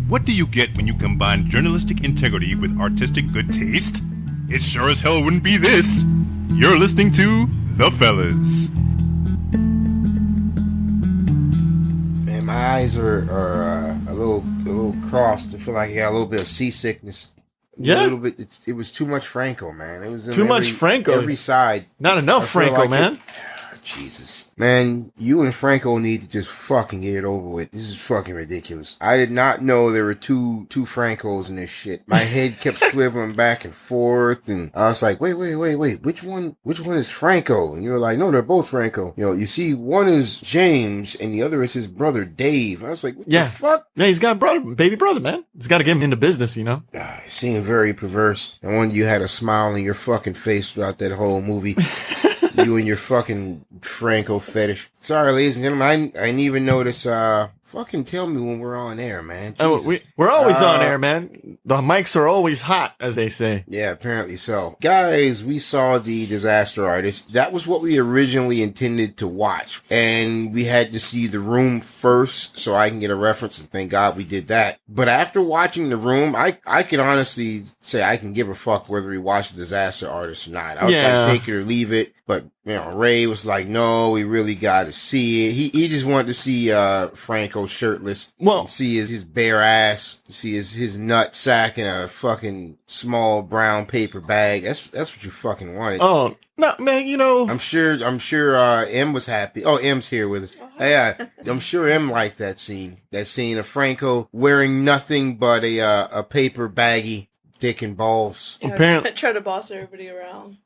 What do you get when you combine journalistic integrity with artistic good taste? It sure as hell wouldn't be this. You're listening to The Fellas. Man, my eyes are a little crossed. I feel like I got a little bit of seasickness. Yeah, a little bit. It was too much Franco, man. It was too much Franco. Every side. Not enough Franco, like man. Jesus. Man, you and Franco need to just fucking get it over with. This is fucking ridiculous. I did not know there were two Francos in this shit. My head kept swiveling back and forth, and I was like, wait. Which one is Franco? And you were like, no, they're both Franco. You know, you see, one is James, and the other is his brother, Dave. I was like, what the fuck? Yeah, he's got a baby brother, man. He's got to get him into business, you know? It seemed very perverse. And when you had a smile on your fucking face throughout that whole movie. You and your fucking Franco fetish. Sorry, ladies and gentlemen, I didn't even notice. Fucking tell me when we're on air, man. We're always on air, man. The mics are always hot, as they say. Yeah, apparently so. Guys, we saw The Disaster Artist. That was what we originally intended to watch. And we had to see The Room first so I can get a reference, and thank God we did that. But after watching The Room, I can honestly say I can give a fuck whether we watch The Disaster Artist or not. I was like, take it or leave it. But, you know, Ray was like, no, we really got to see it. He just wanted to see Franco shirtless. Well, see his bare ass, see his nut sack in a fucking small brown paper bag. That's what you fucking wanted. Oh no, man, you know. I'm sure M was happy. Oh, M's here with us. Yeah, I'm sure M liked that scene. That scene of Franco wearing nothing but a paper baggie. Dick and balls. Yeah, apparently, try to boss everybody around.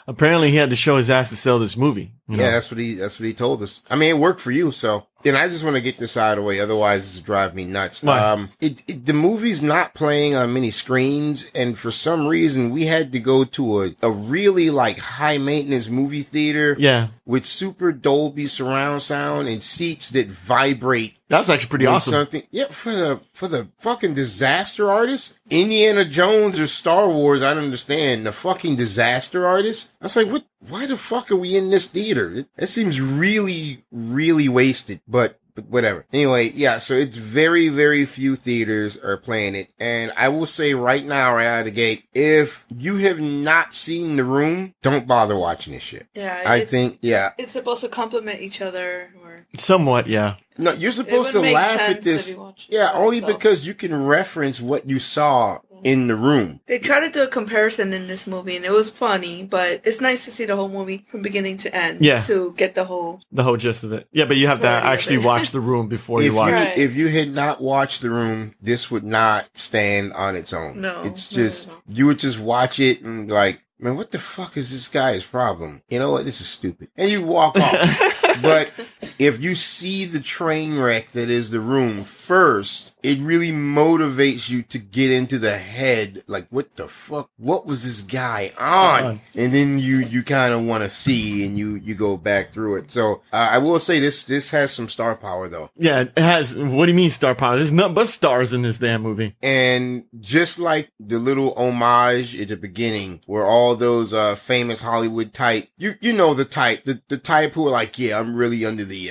Apparently, he had to show his ass to sell this movie. Yeah, that's what he told us. I mean, it worked for you, so. And I just want to get this out of the way, otherwise this will drive me nuts. Right. The movie's not playing on many screens, and for some reason we had to go to a really like high maintenance movie theater. Yeah. With super Dolby surround sound and seats that vibrate. That's actually pretty awesome. For the fucking Disaster Artist, Indiana Jones or Star Wars, I don't understand. The fucking Disaster Artist? I was like, what? Why the fuck are we in this theater? It seems really, really wasted, but whatever. Anyway, yeah, so it's very, very few theaters are playing it. And I will say right now, right out of the gate, if you have not seen The Room, don't bother watching this shit. Yeah. I think it's supposed to complement each other. Somewhat, yeah. No, you're supposed to laugh at this. Yeah, only because you can reference what you saw in The Room. They tried to do a comparison in this movie, and it was funny, but it's nice to see the whole movie from beginning to end. Yeah. To get the whole gist of it. Yeah, but you have to actually watch The Room before you watch it. If you had not watched The Room, this would not stand on its own. No. It's just, you would just watch it and like, man, what the fuck is this guy's problem? You know what? This is stupid. And you walk off. But if you see the train wreck that is The Room first, it really motivates you to get into the head. Like, what the fuck? What was this guy on? And then you kind of want to see, and you go back through it. So I will say this has some star power, though. Yeah, it has. What do you mean star power? There's nothing but stars in this damn movie. And just like the little homage at the beginning, where all those famous Hollywood type, you know the type, the type who are like, yeah, I'm really under the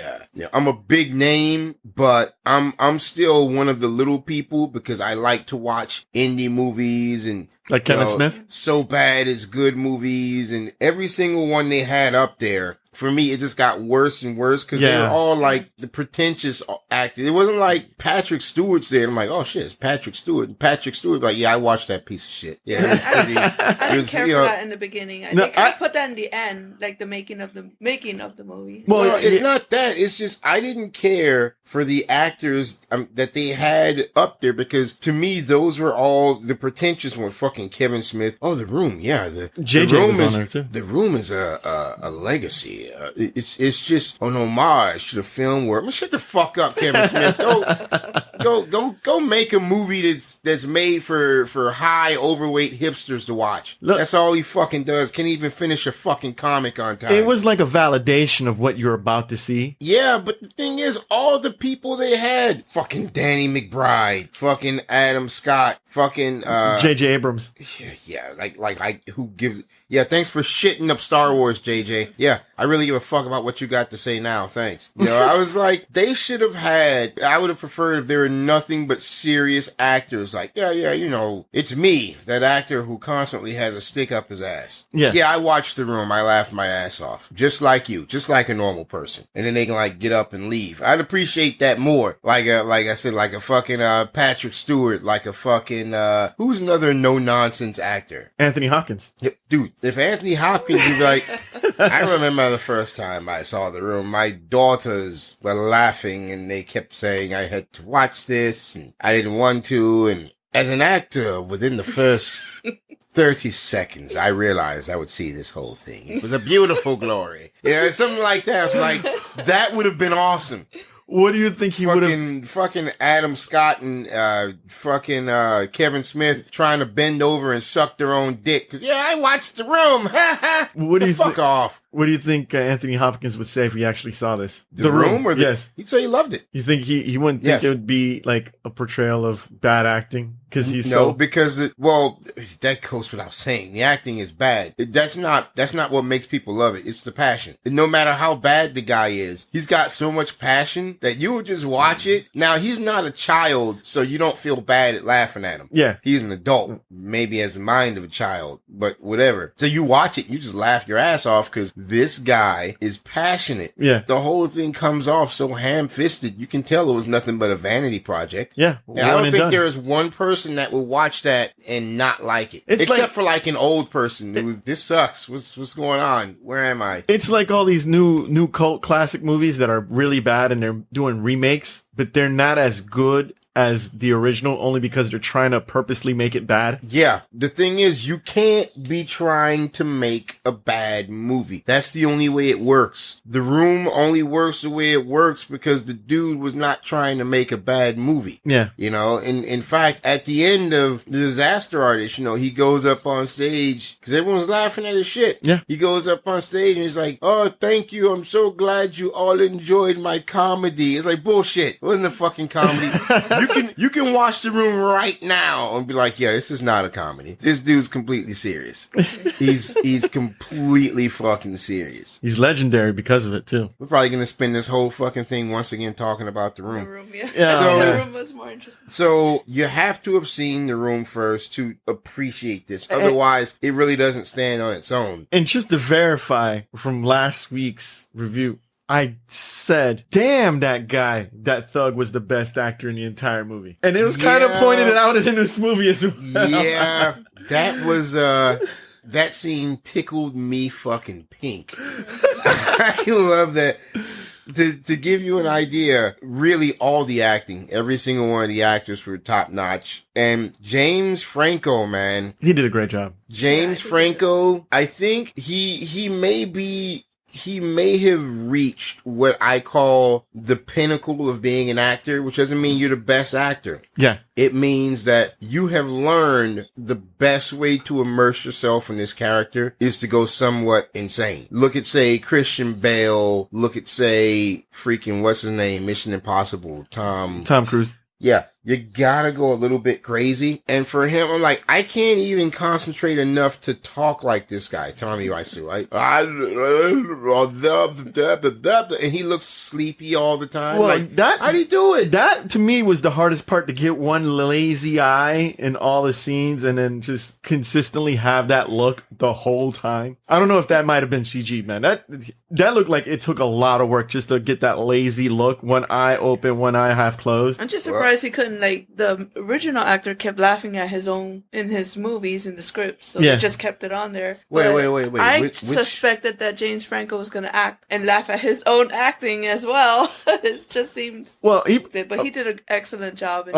I'm a big name, but I'm still one of the little people because I like to watch indie movies and like Kevin Smith. So Bad It's Good movies, and every single one they had up there. For me, it just got worse and worse because they were all like the pretentious actors. It wasn't like Patrick Stewart's there. I'm like, oh shit, it's Patrick Stewart. And Patrick Stewart, like, yeah, I watched that piece of shit. Yeah, it was pretty. I didn't care for that in the beginning. I put that in the end, like the making of the movie. Well, it's not that. It's just I didn't care for the actors that they had up there because to me those were all the pretentious ones. Fucking Kevin Smith. Oh, The Room. Yeah, the JJ was on there too. The Room is a legacy. It's just an homage to the film where shut the fuck up, Kevin Smith. Go make a movie that's made for high overweight hipsters to watch. Look, that's all he fucking does. Can't even finish a fucking comic on time. It was like a validation of what you're about to see. Yeah, but the thing is, all the people they had, fucking Danny McBride, fucking Adam Scott, fucking J.J. Abrams. Yeah, like who gives? Yeah, thanks for shitting up Star Wars, JJ. Yeah, I really give a fuck about what you got to say now. Thanks. You know, I was like, they should have had. I would have preferred if there were nothing but serious actors. Like, yeah, you know, it's me, that actor who constantly has a stick up his ass. Yeah, I watched The Room. I laughed my ass off. Just like you. Just like a normal person. And then they can, like, get up and leave. I'd appreciate that more. Like I said, like a fucking Patrick Stewart. Like a fucking, who's another no-nonsense actor? Anthony Hopkins. Dude, if Anthony Hopkins is like... I remember the first time I saw The Room, my daughters were laughing and they kept saying I had to watch this and I didn't want to. And as an actor, within the first 30 seconds, I realized I would see this whole thing. It was a beautiful glory. You know, something like that. It's like, that would have been awesome. What do you think he would have... Fucking Adam Scott and Kevin Smith trying to bend over and suck their own dick. 'Cause, yeah, I watched The Room. What do you fuck off. What do you think Anthony Hopkins would say if he actually saw this? The Room? Or yes. He'd say he loved it. You think he wouldn't think it would be like a portrayal of bad acting? Because he's because that goes without saying. The acting is bad. That's not what makes people love it. It's the passion. And no matter how bad the guy is, he's got so much passion that you would just watch it. Now, he's not a child, so you don't feel bad at laughing at him. Yeah. He's an adult. Maybe has the mind of a child, but whatever. So you watch it, you just laugh your ass off because this guy is passionate. Yeah. The whole thing comes off so ham-fisted. You can tell it was nothing but a vanity project. Yeah. And I don't think there is one person that will watch that and not like it. Except for like an old person who, this sucks. What's going on? Where am I? It's like all these new cult classic movies that are really bad and they're doing remakes, but they're not as good as the original only because they're trying to purposely make it bad. Yeah. The thing is, you can't be trying to make a bad movie. That's the only way it works. The Room only works the way it works because the dude was not trying to make a bad movie. Yeah. You know, in fact, at the end of The Disaster Artist, you know, he goes up on stage because everyone's laughing at his shit. Yeah. He goes up on stage and he's like, oh, thank you. I'm so glad you all enjoyed my comedy. It's like, bullshit. It wasn't a fucking comedy. You can watch The Room right now and be like, yeah, this is not a comedy. This dude's completely serious. He's completely fucking serious. He's legendary because of it too. We're probably gonna spend this whole fucking thing once again talking about The Room. The Room, yeah. So, The Room was more interesting. So you have to have seen The Room first to appreciate this. Otherwise, it really doesn't stand on its own. And just to verify from last week's review, I said, damn, that thug was the best actor in the entire movie. And it was kind of pointed out in this movie as well. Yeah, that was, that scene tickled me fucking pink. I love that. To give you an idea, really all the acting, every single one of the actors were top notch. And James Franco, man. He did a great job. James Franco, I think he may have reached what I call the pinnacle of being an actor, which doesn't mean you're the best actor. Yeah. It means that you have learned the best way to immerse yourself in this character is to go somewhat insane. Look at, say, Christian Bale. Look at, say, freaking, what's his name? Mission Impossible. Tom Cruise. Yeah. You gotta go a little bit crazy. And for him, I'm like, I can't even concentrate enough to talk like this guy, Tommy Wiseau. And he looks sleepy all the time. Well, like, how'd he do it? That, to me, was the hardest part, to get one lazy eye in all the scenes and then just consistently have that look the whole time. I don't know if that might have been CG, man. That looked like it took a lot of work just to get that lazy look. One eye open, one eye half closed. I'm just surprised he couldn't. Like, the original actor kept laughing at his own in his movies, in the scripts, so he just kept it on there. Wait. I suspected that James Franco was going to act and laugh at his own acting as well. It just seems... Well, he did an excellent job in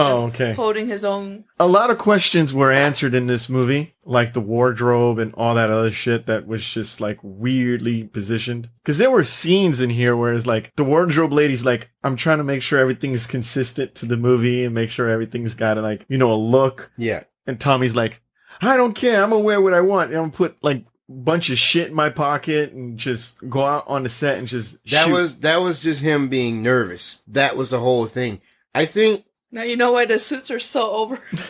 holding his own... A lot of questions were answered in this movie, like the wardrobe and all that other shit that was just, like, weirdly positioned. Because there were scenes in here where it's like, the wardrobe lady's like, I'm trying to make sure everything is consistent to the movie and make sure everything's got, like, you know, a look. Yeah. And Tommy's like, I don't care. I'm going to wear what I want. I'm going to put, like, a bunch of shit in my pocket and just go out on the set and just shoot. That was just him being nervous. That was the whole thing. I think... Now you know why the suits are so oversized.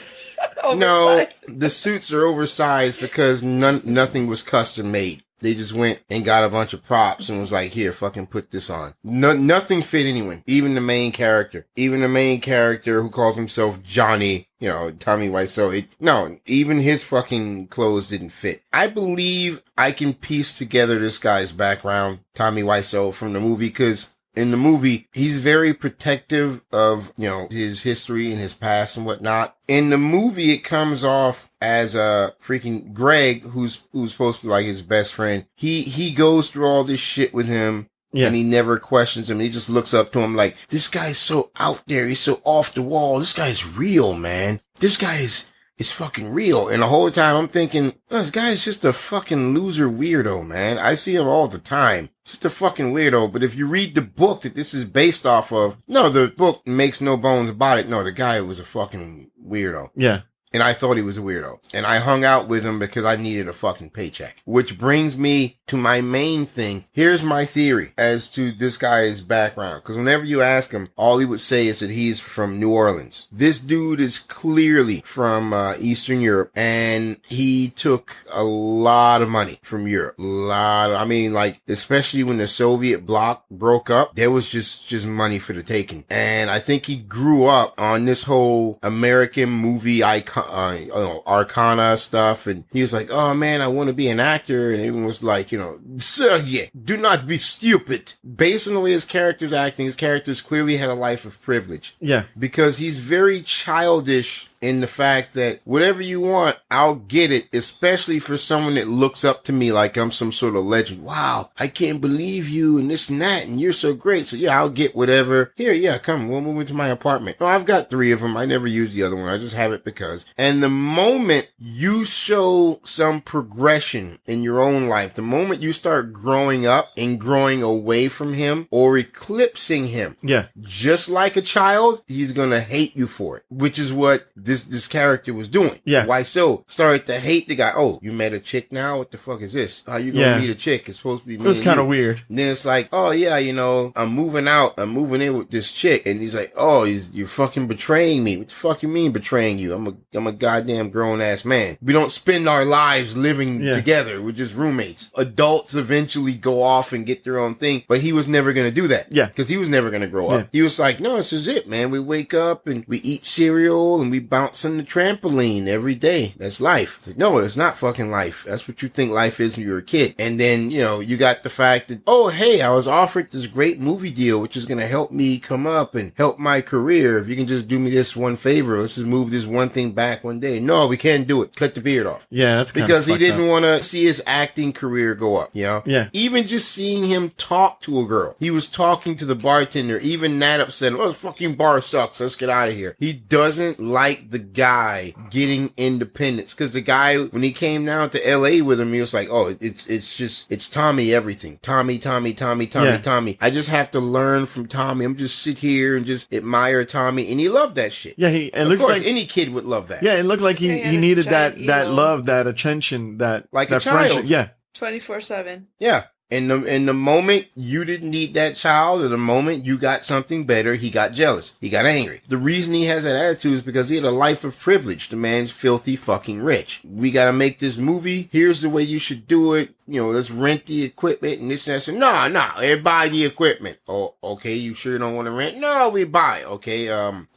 No, the suits are oversized because nothing was custom made. They just went and got a bunch of props and was like, here, fucking put this on. No, nothing fit anyone. Even the main character. Even the main character who calls himself Johnny, you know, Tommy Wiseau. No, even his fucking clothes didn't fit. I believe I can piece together this guy's background, Tommy Wiseau, from the movie, because in the movie, he's very protective of, you know, his history and his past and whatnot. In the movie, it comes off as freaking Greg, who's supposed to be like his best friend. He goes through all this shit with him. Yeah. And he never questions him. He just looks up to him like, this guy's so out there. He's so off the wall. This guy's real, man. This guy is fucking real. And the whole time I'm thinking, oh, this guy's just a fucking loser weirdo, man. I see him all the time. Just a fucking weirdo. But if you read the book that this is based off of, no, the book makes no bones about it. No, the guy was a fucking weirdo. Yeah. And I thought he was a weirdo. And I hung out with him because I needed a fucking paycheck. Which brings me to my main thing. Here's my theory as to this guy's background. Because whenever you ask him, all he would say is that he's from New Orleans. This dude is clearly from Eastern Europe. And he took a lot of money from Europe. I mean, like, especially when the Soviet bloc broke up, there was just money for the taking. And I think he grew up on this whole American movie icon. Arcana stuff, and he was like, oh man, I want to be an actor, and everyone was like, you know, Sergey, do not be stupid. Based on the way his character's acting, his characters clearly had a life of privilege. Yeah. Because he's very childish in the fact that whatever you want, I'll get it, especially for someone that looks up to me like I'm some sort of legend. Wow, I can't believe you and this and that, and you're so great. So yeah, I'll get whatever. Here, yeah, come, we'll move into my apartment. Oh, I've got 3 of them. I never use the other one. I just have it because. And the moment you show some progression in your own life, the moment you start growing up and growing away from him or eclipsing him, yeah, just like a child, he's gonna hate you for it, which is what this character was doing. Yeah. Why so? Started to hate the guy. Oh, you met a chick now? What the fuck is this? How you gonna meet a chick? It's supposed to be me. It was kind of weird. And then it's like, oh yeah, you know, I'm moving out. I'm moving in with this chick. And he's like, oh, you're fucking betraying me. What the fuck you mean betraying you? I'm a goddamn grown ass man. We don't spend our lives living together. We're just roommates. Adults eventually go off and get their own thing. But he was never gonna do that. Yeah. Because he was never gonna grow up. He was like, no, this is it, man. We wake up and we eat cereal and we bounce on the trampoline every day. That's life. Like, no, it's not fucking life. That's what you think life is when you're a kid. And then, you know, you got the fact that, oh, hey, I was offered this great movie deal, which is going to help me come up and help my career. If you can just do me this one favor, let's just move this one thing back one day. No, we can't do it. Cut the beard off. Yeah, that's because he didn't want to see his acting career go up, you know? Yeah. Even just seeing him talk to a girl. He was talking to the bartender. Even that upset him. Oh, the fucking bar sucks. Let's get out of here. He doesn't like the guy getting independence, because the guy, when he came down to LA with him, he was like, oh, it's Tommy everything. Tommy. I just have to learn from Tommy. I'm just sit here and just admire Tommy. And he loved that shit. Yeah, it looks like any kid would love that. Yeah, it looked like he needed that love, that attention, that like that a child. friendship. Yeah. 24/7. Yeah. In the moment you didn't need that child, or the moment you got something better, he got jealous. He got angry. The reason he has that attitude is because he had a life of privilege. The man's filthy fucking rich. We gotta make this movie. Here's the way you should do it. You know, let's rent the equipment and this and that. So, no, everybody buy the equipment. Oh, okay. You sure don't want to rent? No, we buy. Okay.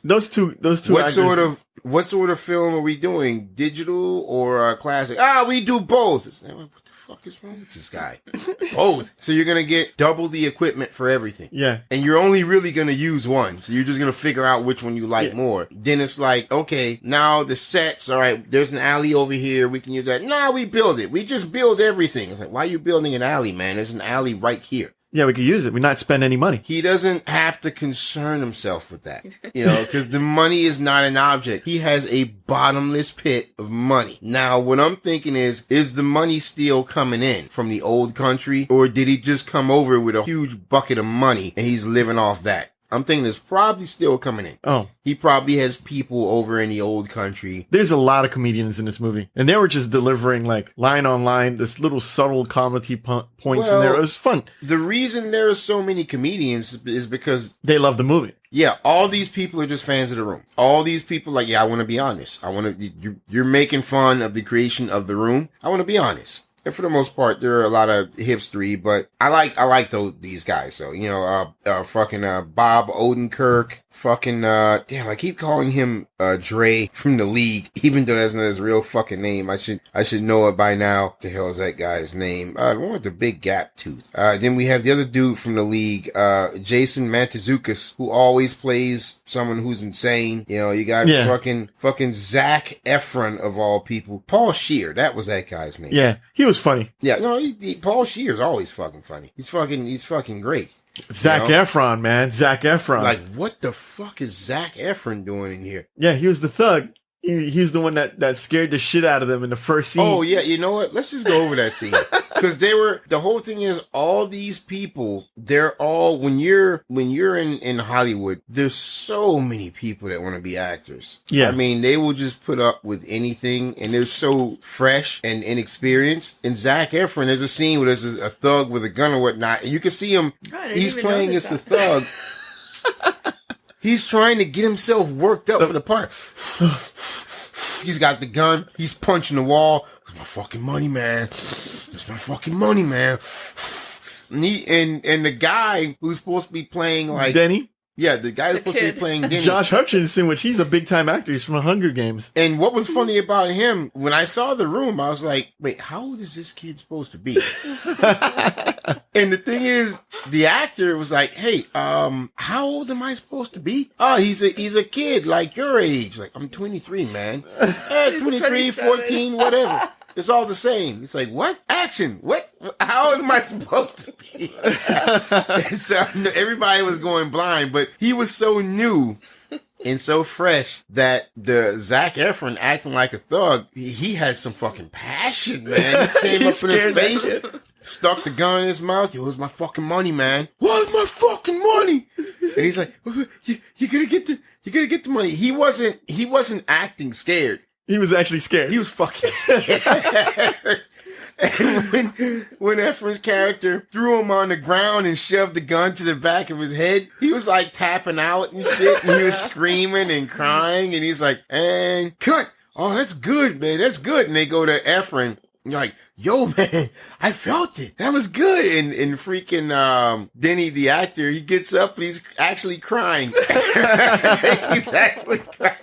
Those two. What sort of film are we doing? Digital or classic? We do both. What the fuck is wrong with this guy? Both. So you're going to get double the equipment for everything. Yeah. And you're only really going to use one. So you're just going to figure out which one you like more. Then it's like, okay, now the sets, all right, there's an alley over here. We can use that. Nah, we build it. We just build everything. It's like, why are you building an alley, man? There's an alley right here. Yeah, we could use it. We not spend any money. He doesn't have to concern himself with that, you know, because the money is not an object. He has a bottomless pit of money. Now, what I'm thinking is the money still coming in from the old country, or did he just come over with a huge bucket of money and he's living off that? I'm thinking it's probably still coming in. Oh. He probably has people over in the old country. There's a lot of comedians in this movie. And they were just delivering, like, line on line, this little subtle comedy points in there. It was fun. The reason there are so many comedians is because they love the movie. Yeah, all these people are just fans of The Room. All these people I want to be honest. You're making fun of the creation of The Room. I want to be honest. And for the most part, there are a lot of hipstery, but I like these guys. So, fucking Bob Odenkirk, fucking damn, I keep calling him Dre from the League, even though that's not his real fucking name. I should know it by now. What the hell is that guy's name? The one with the big gap tooth. Then we have the other dude from the League, Jason Mantzoukas, who always plays someone who's insane. You got fucking Zac Efron of all people. Paul Scheer, that was that guy's name. Yeah, he was funny. Yeah, no, Paul Scheer's always fucking funny. He's fucking great. Zac Efron, man. Zac Efron. Like, what the fuck is Zac Efron doing in here? Yeah, he was the thug. He's the one that scared the shit out of them in the first scene. Oh, yeah. You know what? Let's just go over that scene. Because the whole thing is, all these people, they're all, when you're in Hollywood, there's so many people that want to be actors. Yeah. I mean, they will just put up with anything, and they're so fresh and inexperienced. And Zac Efron, there's a scene where there's a thug with a gun or whatnot, and you can see him, he's playing as the thug. He's trying to get himself worked up for the part. He's got the gun. He's punching the wall. It's my fucking money, man. It's my fucking money, man. And the guy who's supposed to be playing like Denny. Yeah, the guy who's supposed to be playing Denny. Josh Hutcherson, which he's a big time actor. He's from the Hunger Games. And what was funny about him, when I saw the room, I was like, wait, how old is this kid supposed to be? And the thing is, the actor was like, hey, how old am I supposed to be? Oh, he's a kid like your age. Like, I'm 23, man. 23, 14, whatever. It's all the same. It's like, what? Action. What? How am I supposed to be? So everybody was going blind, but he was so new and so fresh that the Zac Efron acting like a thug, he had some fucking passion, man. He came up in his face, stuck the gun in his mouth. Yo, where's my fucking money, man? Where's my fucking money? And he's like, you're gonna get the money. He wasn't acting scared. He was actually scared. He was fucking scared. And when Efron's character threw him on the ground and shoved the gun to the back of his head, he was like tapping out and shit, and he was screaming and crying, and he's like, and cut. Oh, that's good, man. That's good. And they go to Efron. You're like, yo, man, I felt it. That was good. And freaking Denny, the actor, he gets up and he's actually crying. He's actually crying.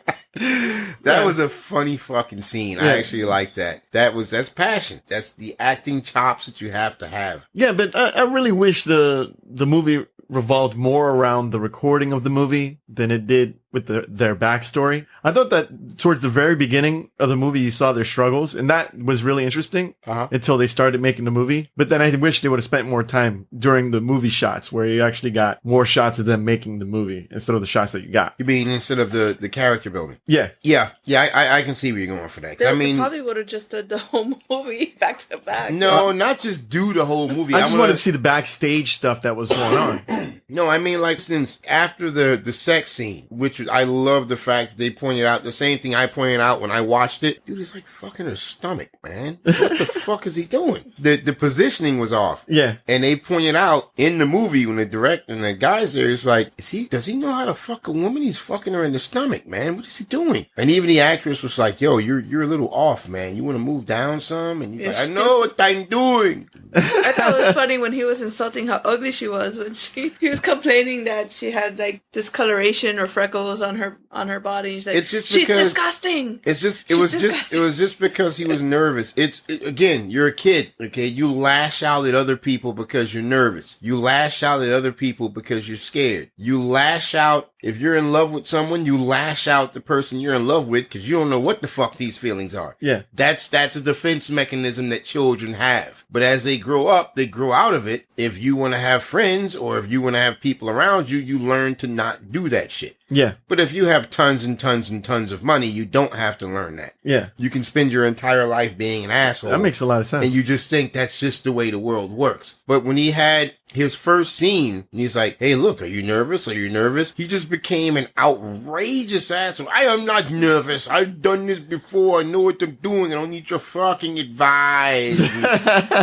That was a funny fucking scene. I actually like that. That's passion. That's the acting chops that you have to have. Yeah, but I really wish the movie revolved more around the recording of the movie than it did with their backstory. I thought that towards the very beginning of the movie, you saw their struggles, and that was really interesting until they started making the movie. But then I wish they would have spent more time during the movie shots, where you actually got more shots of them making the movie instead of the shots that you got. You mean instead of the character building? Yeah. Yeah. I can see where you're going for that. They probably would have just did the whole movie back to back. No, not just do the whole movie. I just wanted to see the backstage stuff that was going on. No, I mean, like, since after the sex scene, which I love the fact that they pointed out the same thing I pointed out when I watched it. Dude, he's like fucking her stomach, man. What the fuck is he doing? The positioning was off. Yeah. And they pointed out in the movie when the director and the guys there is like, does he know how to fuck a woman? He's fucking her in the stomach, man. What is he doing? And even the actress was like, yo, you're a little off, man. You want to move down some? And he's like, I know what I'm doing. I thought it was funny when he was insulting how ugly she was when he was complaining that she had like discoloration or freckles on her body. He's like, she's disgusting. It was just because he was nervous. Again, you're a kid, okay? You lash out at other people because you're nervous. You lash out at other people because you're scared. You lash out if you're in love with someone. You lash out the person you're in love with because you don't know what the fuck these feelings are. Yeah, that's a defense mechanism that children have. But as they grow up, they grow out of it. If you want to have friends or if you want to have people around you, you learn to not do that shit. Yeah. But if you have tons and tons and tons of money, you don't have to learn that. Yeah. You can spend your entire life being an asshole. That makes a lot of sense. And you just think that's just the way the world works. But when he had his first scene, and he's like, hey, look, are you nervous? Are you nervous? He just became an outrageous asshole. I am not nervous. I've done this before. I know what I'm doing. I don't need your fucking advice.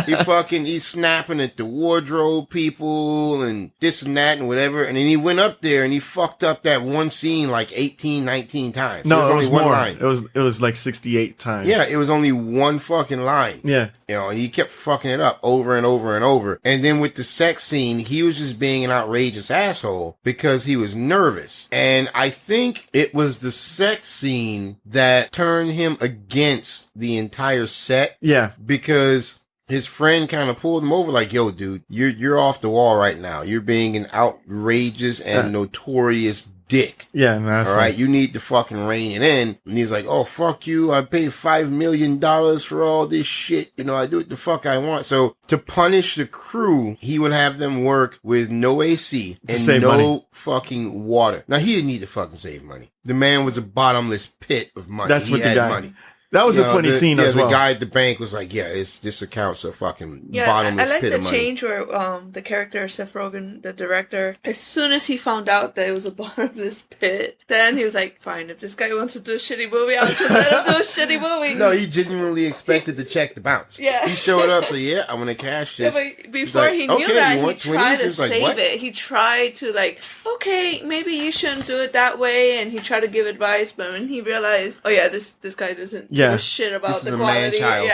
He's snapping at the wardrobe people and this and that and whatever. And then he went up there and he fucked up that one one scene like 18, 19 times. No, it was only one more. line. It was like 68 times. Yeah, it was only one fucking line. Yeah. You know, and he kept fucking it up over and over and over. And then with the sex scene, he was just being an outrageous asshole because he was nervous. And I think it was the sex scene that turned him against the entire set. Yeah. Because his friend kind of pulled him over like, yo, dude, you're off the wall right now. You're being an outrageous and notorious dick. Yeah, no, that's all right. You need to fucking rein it in. And he's like, oh, fuck you. I paid $5 million for all this shit. You know, I do what the fuck I want. So to punish the crew, he would have them work with no AC and no money. fucking water. Now, he didn't need to fucking save money. The man was a bottomless pit of money. That's he what had the guy. money. That was a funny scene as well. The guy at the bank was like, yeah, this account's a fucking bottomless I like pit the of money. change where the character, Seth Rogen, the director, as soon as he found out that it was a bottomless pit, then he was like, fine, if this guy wants to do a shitty movie, I'll just let him do a shitty movie. No, he genuinely expected the check to bounce. Yeah. He showed up, so yeah, I'm going to cash this. Yeah, but before he knew okay, that, you he want tried 20s? to He was like, save what? it. He tried to like, okay, maybe you shouldn't do it that way, and he tried to give advice, but when he realized, oh yeah, this guy doesn't give a shit about This is the a quality. man-child.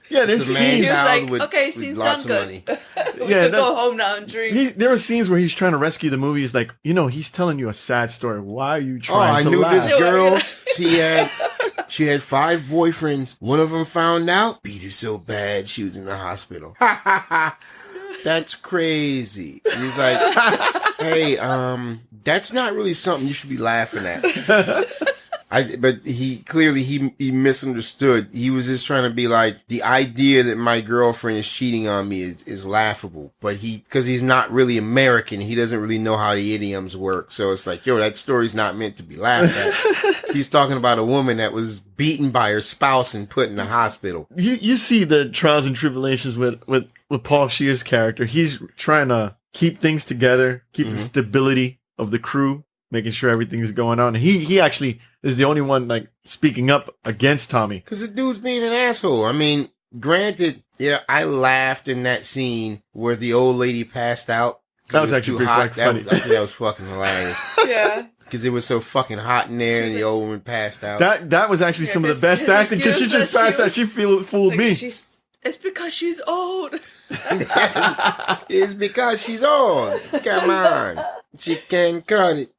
Yeah, this It's a scene. he was man-child like, with, okay, with scene's lots done of good. money. We can go home now and drink. There were scenes where he's trying to rescue the movie. He's like, he's telling you a sad story. Why are you trying to I knew laugh? this girl. She had 5 boyfriends. One of them found out, beat her so bad she was in the hospital. Ha ha ha. That's crazy. And he's like, hey, that's not really something you should be laughing at. But he clearly he misunderstood. He was just trying to be like, the idea that my girlfriend is cheating on me is laughable. But because he's not really American, he doesn't really know how the idioms work. So it's like, yo, that story's not meant to be laughed at. He's talking about a woman that was beaten by her spouse and put in the hospital. You see the trials and tribulations with Paul Scheer's character. He's trying to keep things together, keep the stability of the crew, making sure everything's going on. And he actually is the only one like speaking up against Tommy. Because the dude's being an asshole. I mean, granted, yeah, I laughed in that scene where the old lady passed out. That was actually pretty hot. funny. I think that was fucking hilarious. Yeah. Because it was so fucking hot in there and the old woman passed out. That was actually some of the best acting because she just passed out. She fooled like, me. It's because she's old. It's because she's old. Come on. She can cut it.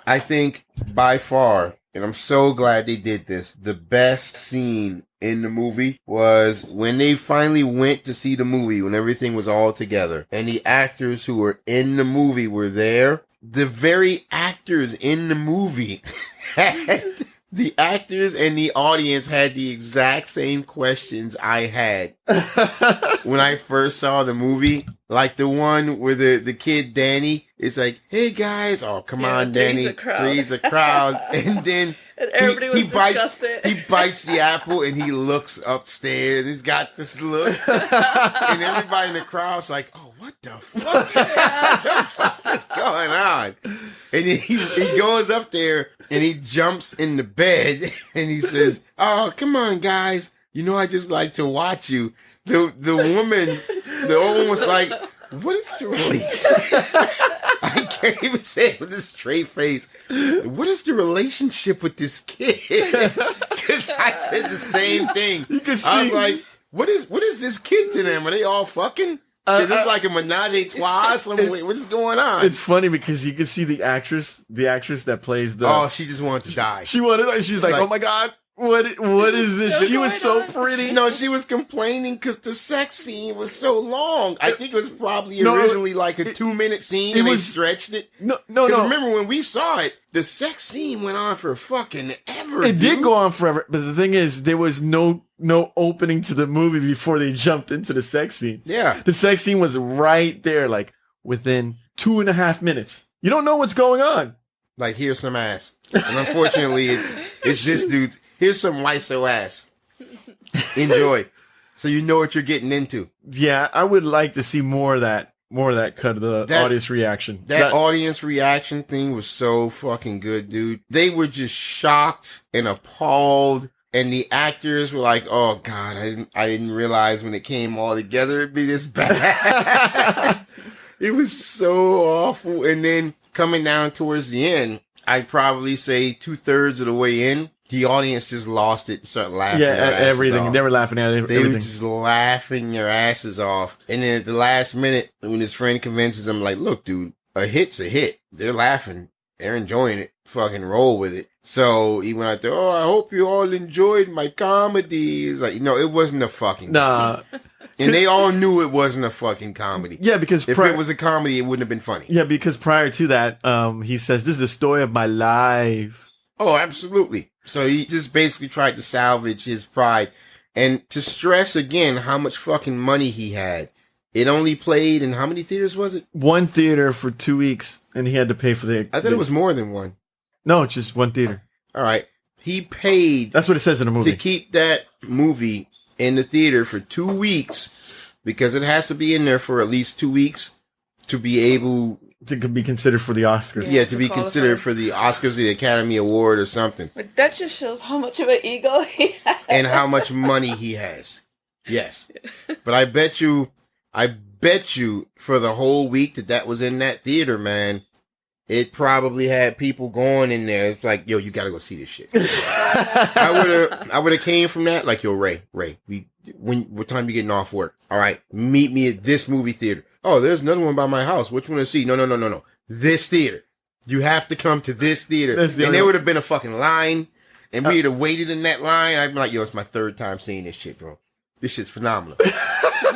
I think by far, and I'm so glad they did this, the best scene in the movie was when they finally went to see the movie, when everything was all together and the actors who were in the movie were there. The very actors in the movie had the actors and the audience had the exact same questions I had when I first saw the movie. Like the one where the kid Danny is like, hey guys, oh come on Danny, three's a crowd. And then and everybody was disgusted. He bites the apple and he looks upstairs. He's got this look. And everybody in the crowd's like, oh, what the fuck? What the fuck is going on? And then he goes up there and he jumps in the bed and he says, oh, come on guys. You know, I just like to watch you. The old one was like, what is the relationship? I can't even say it with a straight face. What is the relationship with this kid? Because I said the same thing. I was like, what is this kid to them? Are they all fucking? Is this like a menage a trois? What's going on? It's funny because you can see the actress that plays the... Oh, she just wanted to die. She's like, oh my God. What is this? She was so pretty. No, she was complaining because the sex scene was so long. I think it was probably originally like a 2-minute scene and they stretched it. No. Remember when we saw it, the sex scene went on for fucking ever. It did go on forever, but the thing is, there was no opening to the movie before they jumped into the sex scene. Yeah. The sex scene was right there, like within 2.5 minutes. You don't know what's going on. Like, here's some ass. And unfortunately, it's this dude. Here's some white-so ass. Enjoy. So you know what you're getting into. Yeah, I would like to see more of that cut of the audience reaction. That audience reaction thing was so fucking good, dude. They were just shocked and appalled. And the actors were like, oh God, I didn't realize when it came all together it'd be this bad. It was so awful. And then coming down towards the end, I'd probably say 2/3 of the way in, the audience just lost it and started laughing. Yeah, at everything. Off. They were laughing at everything. They were just laughing their asses off. And then at the last minute, when his friend convinces him, like, look, dude, a hit's a hit. They're laughing. They're enjoying it. Fucking roll with it. So he went out there, oh, I hope you all enjoyed my comedy. It's like, it wasn't a fucking Nah. And they all knew it wasn't a fucking comedy. Yeah, because if it was a comedy, it wouldn't have been funny. Yeah, because prior to that, he says, this is the story of my life. Oh, absolutely. So he just basically tried to salvage his pride. And to stress again how much fucking money he had. It only played in how many theaters was it? One theater for 2 weeks, and he had to pay for I thought it was more than one. No, it's just one theater. All right. He paid. That's what it says in the movie. To keep that movie in the theater for 2 weeks, because it has to be in there for at least 2 weeks to be able to be considered for the Oscars. Yeah, to be considered for the Oscars, the Academy Award, or something. But that just shows how much of an ego he has. And how much money he has. Yes. But I bet you for the whole week that was in that theater, man, it probably had people going in there. It's like, yo, you gotta go see this shit. I would have came from that like, yo, Ray, what time you getting off work? All right, meet me at this movie theater. Oh, there's another one by my house. Which one to see? No. This theater. You have to come to this theater. And there would have been a fucking line, and we'd have waited in that line. I'd be like, yo, it's my 3rd time seeing this shit, bro. This shit's phenomenal.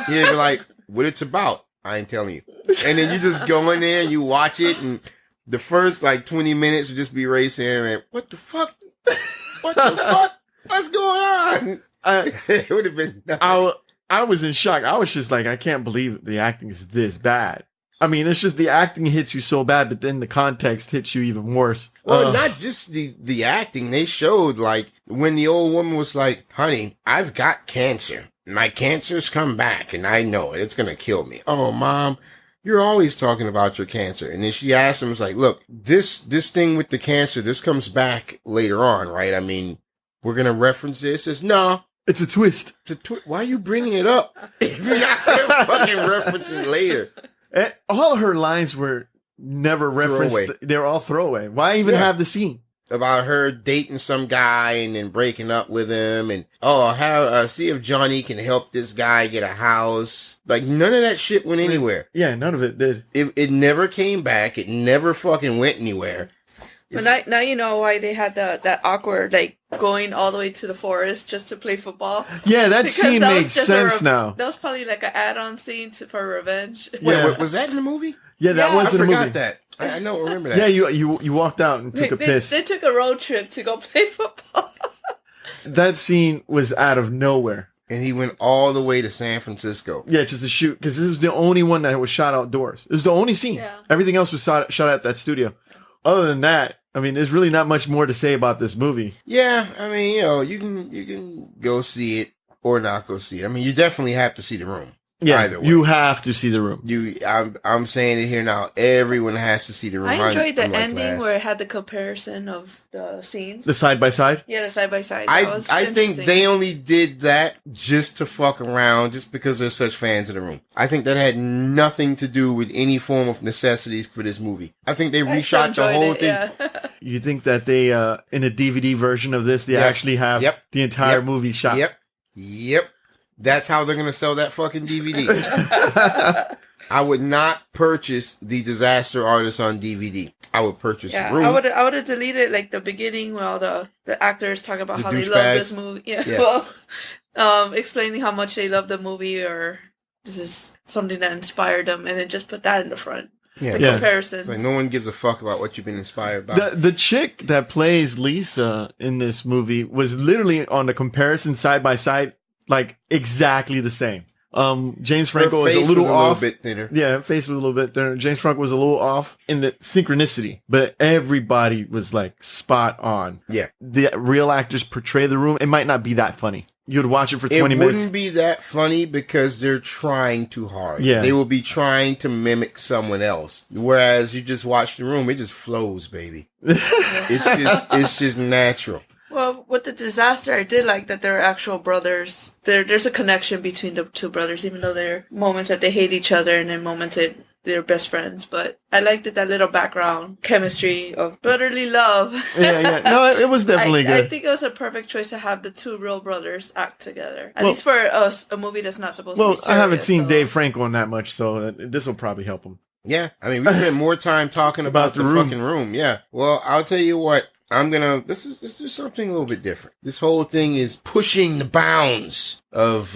He'd be like, what it's about? I ain't telling you. And then you just go in there and you watch it, and the first 20 minutes would just be Ray saying, man, what the fuck? What the fuck? What's going on? It would have been nuts. I was in shock. I was just like, I can't believe the acting is this bad. I mean, it's just the acting hits you so bad, but then the context hits you even worse. Well, not just the acting. They showed, when the old woman was like, honey, I've got cancer. My cancer's come back, and I know it. It's going to kill me. Oh, Mom, you're always talking about your cancer. And then she asked him, like, look, this thing with the cancer, this comes back later on, right? I mean, we're going to reference this. Says, no. It's a twist. Why are you bringing it up? If you're not going to fucking reference it later. All her lines were never referenced. They were all throwaway. Why even have the scene? About her dating some guy and then breaking up with him, and see if Johnny can help this guy get a house. None of that shit went anywhere. Yeah, none of it did. It never came back. It never fucking went anywhere. But now you know why they had that awkward going all the way to the forest just to play football. Yeah, that scene made sense now. That was probably an add-on scene for revenge. Wait, was that in the movie? Yeah, that was in the movie. I forgot that. I don't remember that. Yeah, you walked out and took a piss. They took a road trip to go play football. That scene was out of nowhere. And he went all the way to San Francisco. Yeah, just to shoot, because this was the only one that was shot outdoors. It was the only scene. Yeah. Everything else was shot at that studio. Other than that, I mean, there's really not much more to say about this movie. Yeah, I mean, you can go see it or not go see it. I mean, you definitely have to see The Room. Yeah, either way. You have to see The Room. I'm saying it here now. Everyone has to see The Room. I enjoyed the ending where it had the comparison of the scenes. The side by side? Yeah, the side by side. I think they only did that just to fuck around, just because they're such fans of The Room. I think that had nothing to do with any form of necessity for this movie. I think they reshot the whole thing. Yeah. You think that they, in a DVD version of this, they actually have the entire movie shot? Yep. That's how they're going to sell that fucking DVD. I would not purchase The Disaster Artist on DVD. I would purchase Room. I would have deleted the beginning where all the actors talk about how they love this movie. Yeah. Well, explaining how much they love the movie, or this is something that inspired them, and then just put that in the front. Yeah. Comparisons. No one gives a fuck about what you've been inspired by. The chick that plays Lisa in this movie was literally on the comparison side by side. Exactly the same. James Franco was a little off. Bit thinner. Yeah, face was a little bit thinner. James Franco was a little off in the synchronicity, but everybody was spot on. Yeah. The real actors portray The Room. It might not be that funny. You'd watch it for 20 minutes. It wouldn't be that funny because they're trying too hard. Yeah. They will be trying to mimic someone else. Whereas you just watch The Room, it just flows, baby. It's just natural. Well, with The Disaster, I did like that they're actual brothers. There's a connection between the two brothers, even though there are moments that they hate each other and then moments that they're best friends, but I liked that little background chemistry of brotherly love. Yeah. No, it was definitely good. I think it was a perfect choice to have the two real brothers act together. At least for a movie that's not supposed to be serious. I haven't seen Dave Franco on that much, so this will probably help him. Yeah. I mean, we spent more time talking about the fucking room. Yeah. Well, I'll tell you what. Let's do something a little bit different. This whole thing is pushing the bounds of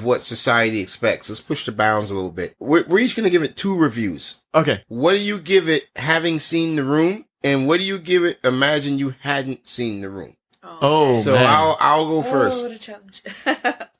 what society expects. Let's push the bounds a little bit. We're each gonna give it 2 reviews. Okay. What do you give it having seen The Room? And what do you give it imagine you hadn't seen The Room? So man. I'll go first. Oh, what a challenge.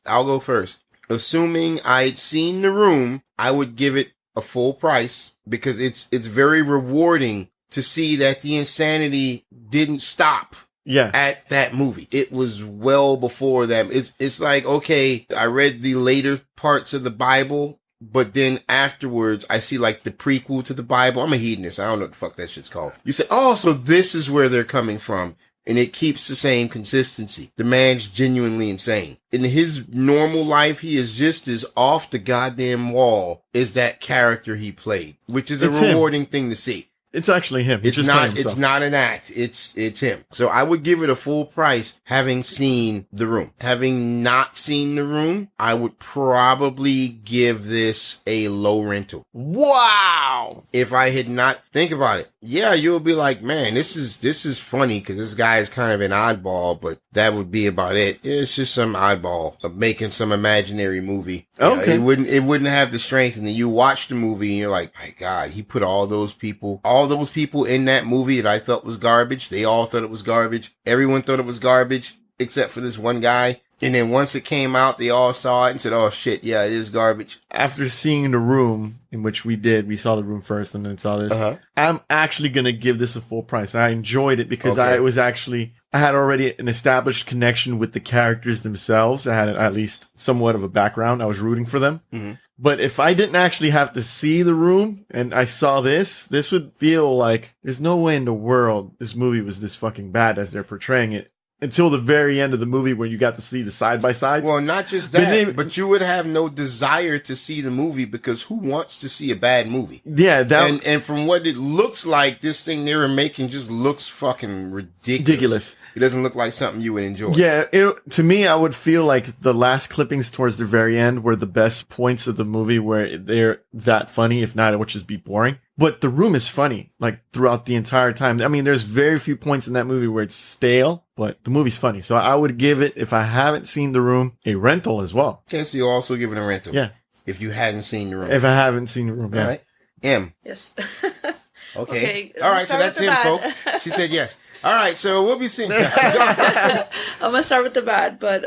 I'll go first. Assuming I'd seen The Room, I would give it a full price because it's very rewarding to see that the insanity didn't stop at that movie. It was well before that. It's like, okay, I read the later parts of the Bible, but then afterwards I see like the prequel to the Bible. I'm a hedonist. I don't know what the fuck that shit's called. You say, oh, so this is where they're coming from. And it keeps the same consistency. The man's genuinely insane. In his normal life, he is just as off the goddamn wall as that character he played, which is a rewarding thing to see. It's actually him. It's not an act. It's him. So I would give it a full price having seen The Room. Having not seen The Room, I would probably give this a low rental. Wow. If I had not, think about it. Yeah, you'll be like, man, this is funny because this guy is kind of an oddball, but that would be about it. It's just some oddball of making some imaginary movie. Okay. It wouldn't have the strength. And then you watch the movie and you're like, my God, he put all those people in that movie that I thought was garbage. They all thought it was garbage. Everyone thought it was garbage except for this one guy. And then once it came out, they all saw it and said, oh shit, yeah, it is garbage. After seeing The Room, in which we saw The Room first and then saw this, I'm actually going to give this a full price. I enjoyed it because I had already an established connection with the characters themselves. I had at least somewhat of a background. I was rooting for them. Mm-hmm. But if I didn't actually have to see The Room and I saw this would feel like there's no way in the world this movie was this fucking bad as they're portraying it. Until the very end of the movie where you got to see the side-by-sides. Well, not just that, but you would have no desire to see the movie because who wants to see a bad movie? Yeah. And from what it looks like, this thing they were making just looks fucking ridiculous. It doesn't look like something you would enjoy. Yeah, to me, I would feel like the last clippings towards the very end were the best points of the movie where they're that funny. If not, it would just be boring. But The Room is funny, like, throughout the entire time. I mean, there's very few points in that movie where it's stale, but the movie's funny. So I would give it, if I haven't seen The Room, a rental as well. Okay, so you'll also give it a rental. Yeah. If you hadn't seen The Room. If I haven't seen The Room, yeah. All right. M. Yes. Okay. All right, so that's it, folks. She said yes. All right, so we'll be seeing. I'm gonna start with the bad, but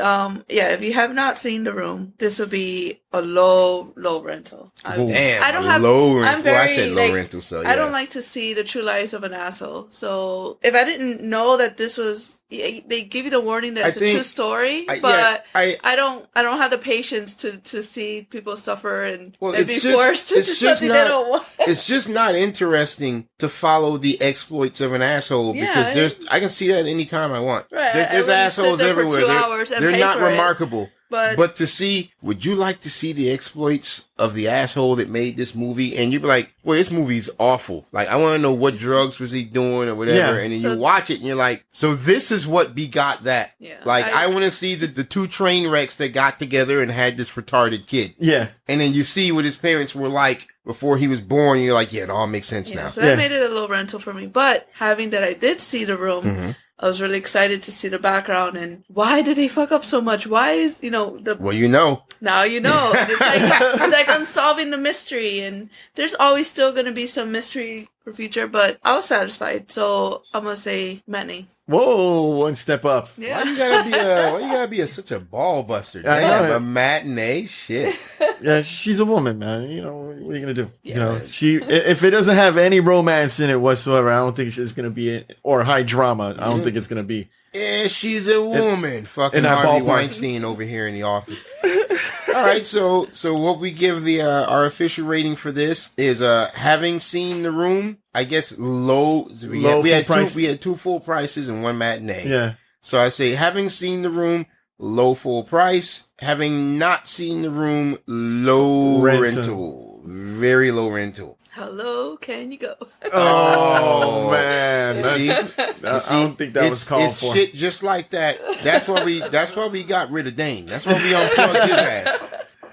if you have not seen The Room, this will be a low rental. Damn, I don't have low rental. I'm very, I said low rental, so yeah. I don't like to see the true lives of an asshole. So if I didn't know that this was, they give you the warning that it's a true story, but I don't have the patience to see people suffer and be forced to do something they don't want. It's just not interesting to follow the exploits of an asshole because I can see that anytime I want. Right, there's assholes everywhere. They're not remarkable. But to see, would you like to see the exploits of the asshole that made this movie? And you'd be like, well, this movie's awful. Like, I want to know what drugs was he doing or whatever. Yeah. And then you watch it and you're like, so this is what begot that. Yeah, like, I want to see the 2 train wrecks that got together and had this retarded kid. Yeah. And then you see what his parents were like before he was born. And you're like, yeah, it all makes sense now. So that made it a little rental for me. But having that I did see The Room, I was really excited to see the background and why did they fuck up so much? Why is, well, you know. Now you know. It's like I'm solving the mystery and there's always still going to be some mystery for future, but I was satisfied. So I'm going to say matinee. Whoa, one step up. Yeah. Why you gotta be such a ball buster? Damn, a matinee? Shit. Yeah, she's a woman, man. What are you gonna do? Yeah. If it doesn't have any romance in it whatsoever, I don't think it's gonna be or high drama. I don't think it's gonna be. Yeah, she's a woman. Fucking Harvey Weinstein over here in the office. All right, so what we give our official rating for this is having seen The Room, I guess low. We had 2 full prices and 1 matinee. Yeah. So I say having seen The Room, low full price. Having not seen The Room, low rental. very low rental. Hello, can you go? Oh man, See? I don't think that was called it's for. shit just like that. That's why we got rid of Dane. That's why we unplugged his ass.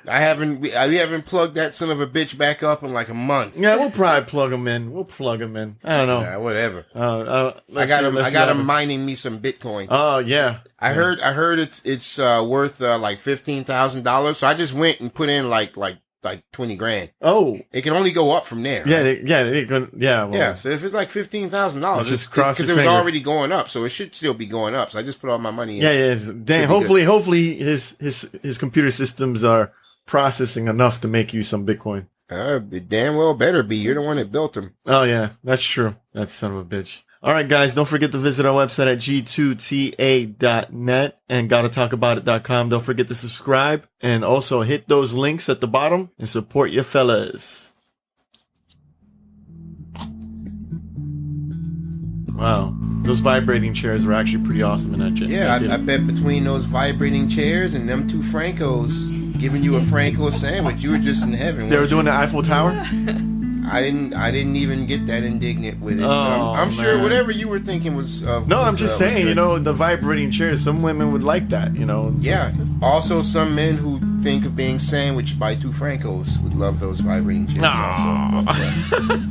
We haven't plugged that son of a bitch back up in like a month. Yeah, we'll probably plug him in. I don't know. Yeah, whatever. I got him mining me some Bitcoin. Oh yeah. I heard it's worth like $15,000. So I just went and put in like 20 grand. Oh, it can only go up from there. Yeah, right? yeah. So if it's like $15,000, just cross because it was already going up, so it should still be going up. So I just put all my money in. Yeah. Damn. Hopefully his computer systems are processing enough to make you some Bitcoin. It damn well better be. You're the one that built them. Oh yeah, that's true. That son of a bitch. All right, guys, don't forget to visit our website at g2ta.net and gottatalkaboutit.com. Don't forget to subscribe and also hit those links at the bottom and support your fellas. Wow. Those vibrating chairs were actually pretty awesome in that gym. Yeah, I bet between those vibrating chairs and them two Francos giving you a Franco sandwich, you were just in heaven. They were doing the Eiffel Tower? I didn't even get that indignant with it. Oh, I'm sure whatever you were thinking was. I'm just saying, the vibrating chairs. Some women would like that, Yeah. Also, some men who think of being sandwiched by two Francos would love those vibrating chairs. Also.